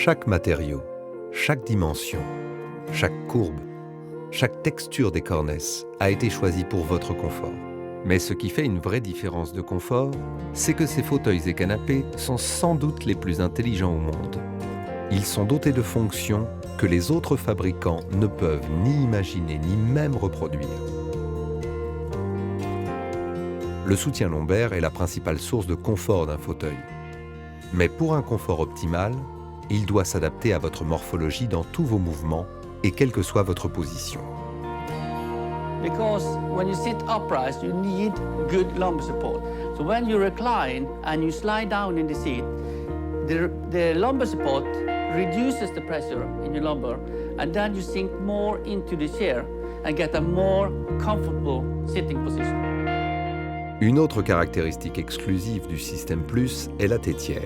Chaque matériau, chaque dimension, chaque courbe, chaque texture des cornesses a été choisi pour votre confort. Mais ce qui fait une vraie différence de confort, c'est que ces fauteuils et canapés sont sans doute les plus intelligents au monde. Ils sont dotés de fonctions que les autres fabricants ne peuvent ni imaginer ni même reproduire. Le soutien lombaire est la principale source de confort d'un fauteuil. Mais pour un confort optimal, il doit s'adapter à votre morphologie dans tous vos mouvements et quelle que soit votre position. Because when you sit upright, you need good lumbar support. So when you recline and you slide down in the seat, the lumbar support reduces the pressure in your lumbar, and then you sink more into the chair and get a more comfortable sitting position. Une autre caractéristique exclusive du Système Plus est la tétière.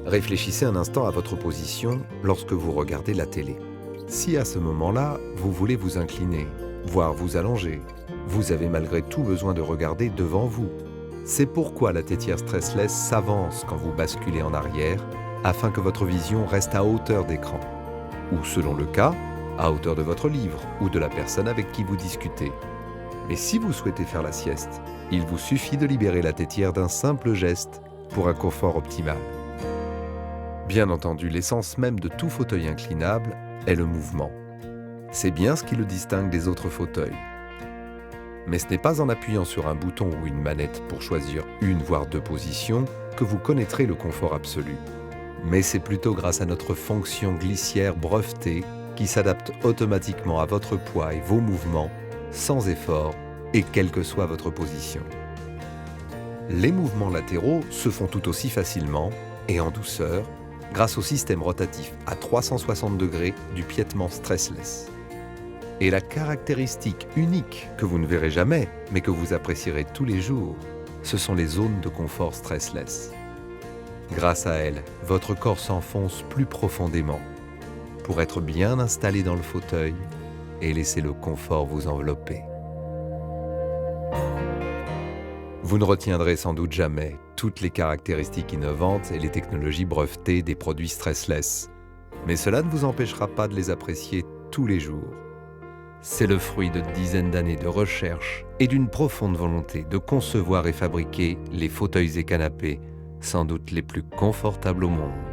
Réfléchissez un instant à votre position lorsque vous regardez la télé. Si à ce moment-là, vous voulez vous incliner, voire vous allonger, vous avez malgré tout besoin de regarder devant vous. C'est pourquoi la tétière stressless s'avance quand vous basculez en arrière, afin que votre vision reste à hauteur d'écran. Ou selon le cas, à hauteur de votre livre ou de la personne avec qui vous discutez. Mais si vous souhaitez faire la sieste, il vous suffit de libérer la tétière d'un simple geste pour un confort optimal. Bien entendu, l'essence même de tout fauteuil inclinable est le mouvement. C'est bien ce qui le distingue des autres fauteuils. Mais ce n'est pas en appuyant sur un bouton ou une manette pour choisir une voire deux positions que vous connaîtrez le confort absolu. Mais c'est plutôt grâce à notre fonction glissière brevetée qui s'adapte automatiquement à votre poids et vos mouvements, sans effort et quelle que soit votre position. Les mouvements latéraux se font tout aussi facilement et en douceur grâce au système rotatif à 360 degrés du piétement stressless. Et la caractéristique unique que vous ne verrez jamais, mais que vous apprécierez tous les jours, ce sont les zones de confort stressless. Grâce à elles, votre corps s'enfonce plus profondément pour être bien installé dans le fauteuil et laisser le confort vous envelopper. Vous ne retiendrez sans doute jamais toutes les caractéristiques innovantes et les technologies brevetées des produits stressless, mais cela ne vous empêchera pas de les apprécier tous les jours. C'est le fruit de dizaines d'années de recherche et d'une profonde volonté de concevoir et fabriquer les fauteuils et canapés sans doute les plus confortables au monde.